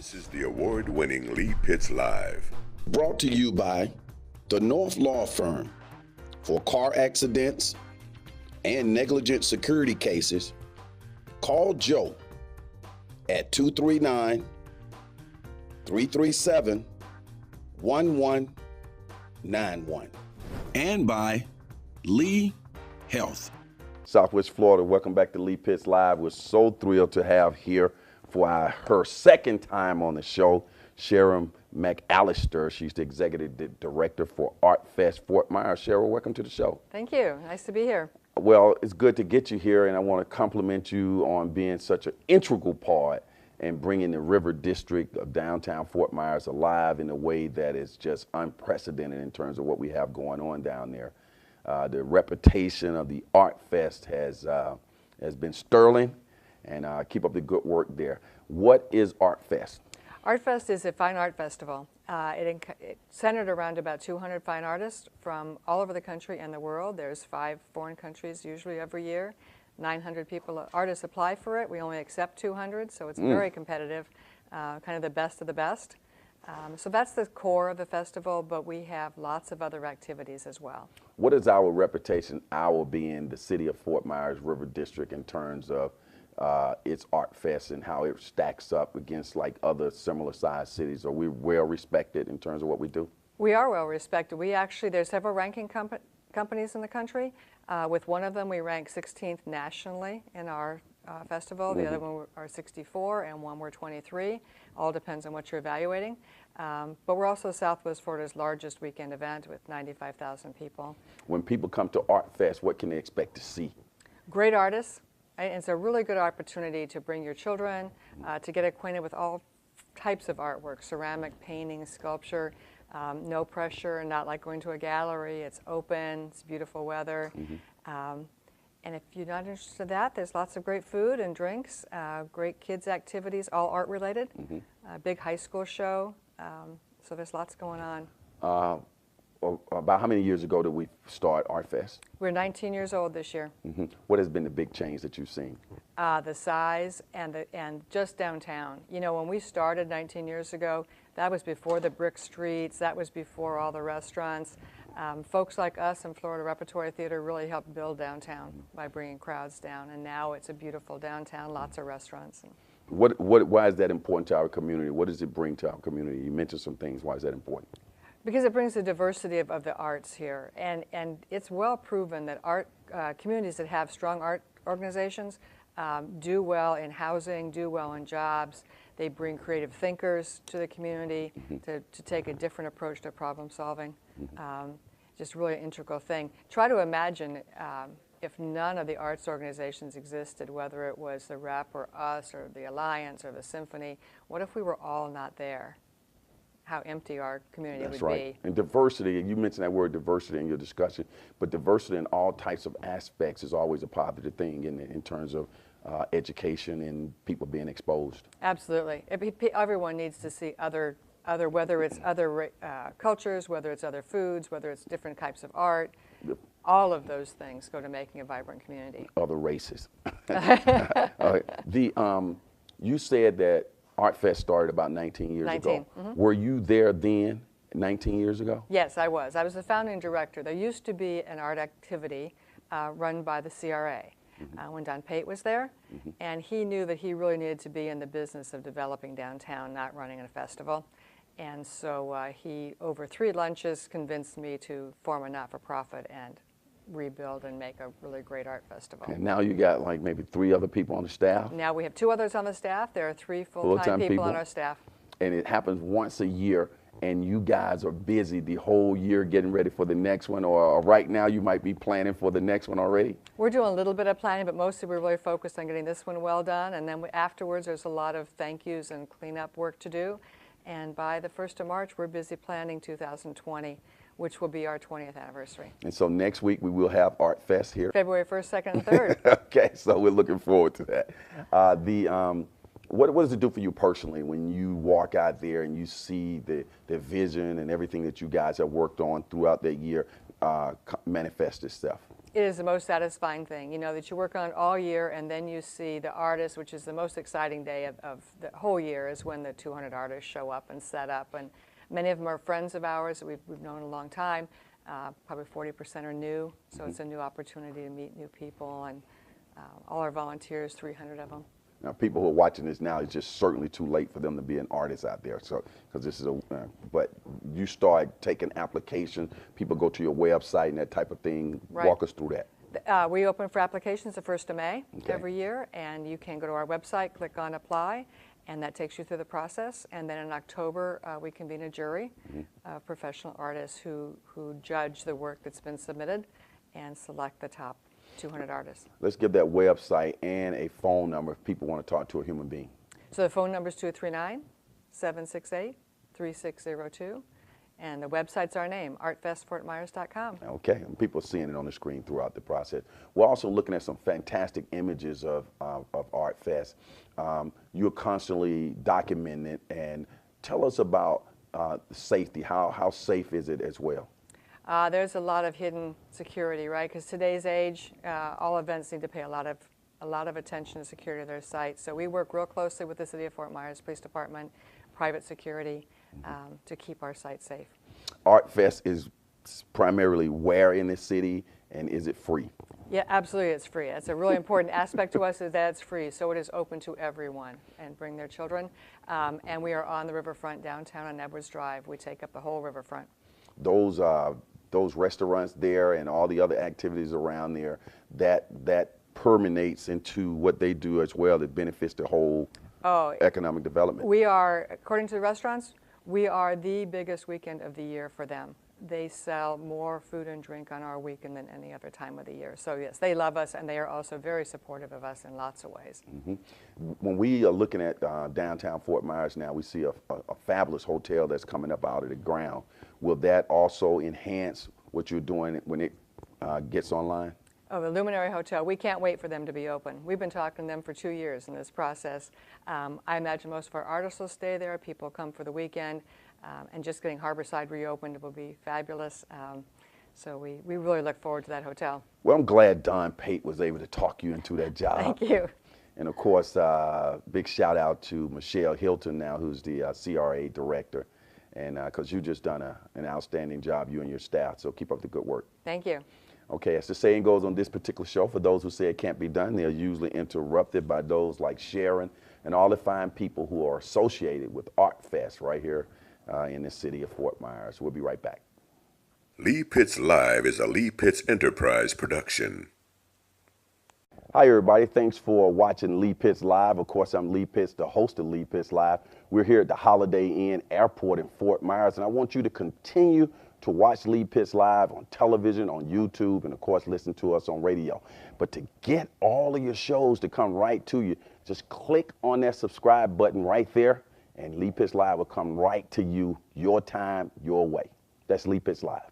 This is the award-winning Lee Pitts Live. Brought to you by the North Law Firm. For car accidents and negligent security cases, call Joe at 239-337-1191. And by Lee Health. Southwest Florida, welcome back to Lee Pitts Live. We're so thrilled to have here for her second time on the show, Sharon McAllister. She's the executive director for ArtFest Fort Myers. Sharon, welcome to the show. Thank you. Nice to be here. Well, it's good to get you here, and I want to compliment you on being such an integral part in bringing the River District of downtown Fort Myers alive in a way that is just unprecedented in terms of what we have going on down there. The reputation of the ArtFest has been sterling, and keep up the good work there. What is ArtFest? ArtFest is a fine art festival. It's centered around about 200 fine artists from all over the country and the world. There's 5 foreign countries usually every year. 900 artists apply for it. We only accept 200, so it's very competitive, kind of the best of the best. So that's the core of the festival, but we have lots of other activities as well. What is our reputation, our being the city of Fort Myers River District, in terms of its ArtFest and how it stacks up against like other similar sized cities? Are we well respected in terms of what we do? We are well respected. There's several ranking companies in the country. With one of them, we rank 16th nationally in our festival. The other one are 64, and one we're 23. All depends on what you're evaluating. But we're also Southwest Florida's largest weekend event with 95,000 people. When people come to ArtFest, what can they expect to see? Great artists. It's a really good opportunity to bring your children, to get acquainted with all types of artwork, ceramic, painting, sculpture, no pressure, not like going to a gallery. It's open, it's beautiful weather. And if you're not interested in that, there's lots of great food and drinks, great kids activities, all art related, a big high school show. So there's lots going on. About how many years ago did we start ArtFest? We're 19 years old this year. What has been the big change that you've seen? The size and just downtown. You know, when we started 19 years ago, that was before the brick streets, that was before all the restaurants. Folks like us in Florida Repertory Theater really helped build downtown by bringing crowds down, and now it's a beautiful downtown, lots of restaurants. Why is that important to our community? What does it bring to our community? You mentioned some things. Why is that important? Because it brings the diversity of the arts here, and it's well proven that communities that have strong art organizations do well in housing, do well in jobs. They bring creative thinkers to the community to take a different approach to problem solving. Just really an integral thing. Try to imagine if none of the arts organizations existed, whether it was the Rep or us or the Alliance or the Symphony. What if we were all not there? How empty our community would be. And diversity, you mentioned that word diversity in your discussion, but diversity in all types of aspects is always a positive thing in terms of education and people being exposed. Absolutely. Everyone needs to see other whether it's other cultures, whether it's other foods, whether it's different types of art. All of those things go to making a vibrant community. Other races. You said that ArtFest started about 19 years ago. Were you there then, 19 years ago? Yes, I was. I was the founding director. There used to be an art activity run by the CRA when Don Pate was there, and he knew that he really needed to be in the business of developing downtown, not running a festival. And so he, over 3 lunches, convinced me to form a not-for-profit and rebuild and make a really great art festival. And now you got like maybe 3 other people on the staff? Now we have 2 others on the staff. There are 3 full-time people on our staff. And it happens once a year, and you guys are busy the whole year getting ready for the next one, or right now you might be planning for the next one already? We're doing a little bit of planning, but mostly we're really focused on getting this one well done, and then afterwards there's a lot of thank yous and cleanup work to do. And by the 1st of March, we're busy planning 2020, which will be our 20th anniversary. And so next week we will have ArtFest here. February 1st, 2nd, and 3rd. Okay, so we're looking forward to that. What does it do for you personally when you walk out there and you see the vision and everything that you guys have worked on throughout that year manifest itself? It is the most satisfying thing, you know, that you work on all year and then you see the artists, which is the most exciting day of the whole year, is when the 200 artists show up and set up. And many of them are friends of ours that we've known a long time. Probably 40% are new, so it's a new opportunity to meet new people. And all our volunteers, 300 of them. Now, people who are watching this now, it's just certainly too late for them to be an artist out there. So, because this is but you start taking applications, people go to your website and that type of thing. Right. Walk us through that. We open for applications the 1st of May every year, and you can go to our website, click on apply, and that takes you through the process. And then in October, we convene a jury of professional artists who judge the work that's been submitted and select the top 200 artists. Let's give that website and a phone number if people want to talk to a human being. So the phone number is 239-768-3602. And the website's our name, artfestfortmyers.com. Okay, and people are seeing it on the screen throughout the process. We're also looking at some fantastic images of ArtFest. You're constantly documenting it, and tell us about safety. How safe is it as well? There's a lot of hidden security, right? Because today's age, all events need to pay a lot of attention to security of their sites. So we work real closely with the City of Fort Myers Police Department, private security, to keep our site safe. ArtFest is primarily where in the city, and is it free? Yeah, absolutely, it's free. It's a really important aspect to us is that it's free, so it is open to everyone, and bring their children. And we are on the riverfront downtown on Edwards Drive. We take up the whole riverfront. Those restaurants there and all the other activities around there, that permeates into what they do as well. It benefits the whole economic development. We are, according to the restaurants, we are the biggest weekend of the year for them. They sell more food and drink on our weekend than any other time of the year. So yes, they love us, and they are also very supportive of us in lots of ways. When we are looking at downtown Fort Myers now, we see a fabulous hotel that's coming up out of the ground. Will that also enhance what you're doing when it gets online? Oh, the Luminary Hotel. We can't wait for them to be open. We've been talking to them for 2 years in this process. I imagine most of our artists will stay there. People come for the weekend. And just getting Harborside reopened will be fabulous. So we really look forward to that hotel. Well, I'm glad Don Pate was able to talk you into that job. Thank you. And of course, big shout out to Michelle Hilton now, who's the CRA director. And because you've just done an outstanding job, you and your staff. So keep up the good work. Thank you. Okay, as the saying goes on this particular show, for those who say it can't be done, they're usually interrupted by those like Sharon and all the fine people who are associated with ArtFest right here in the city of Fort Myers. We'll be right back. Lee Pitts Live is a Lee Pitts Enterprise production. Hi, everybody. Thanks for watching Lee Pitts Live. Of course, I'm Lee Pitts, the host of Lee Pitts Live. We're here at the Holiday Inn Airport in Fort Myers, and I want you to continue to watch Lee Pitts Live on television, on YouTube, and of course, listen to us on radio. But to get all of your shows to come right to you, just click on that subscribe button right there, and Lee Pitts Live will come right to you, your time, your way. That's Lee Pitts Live.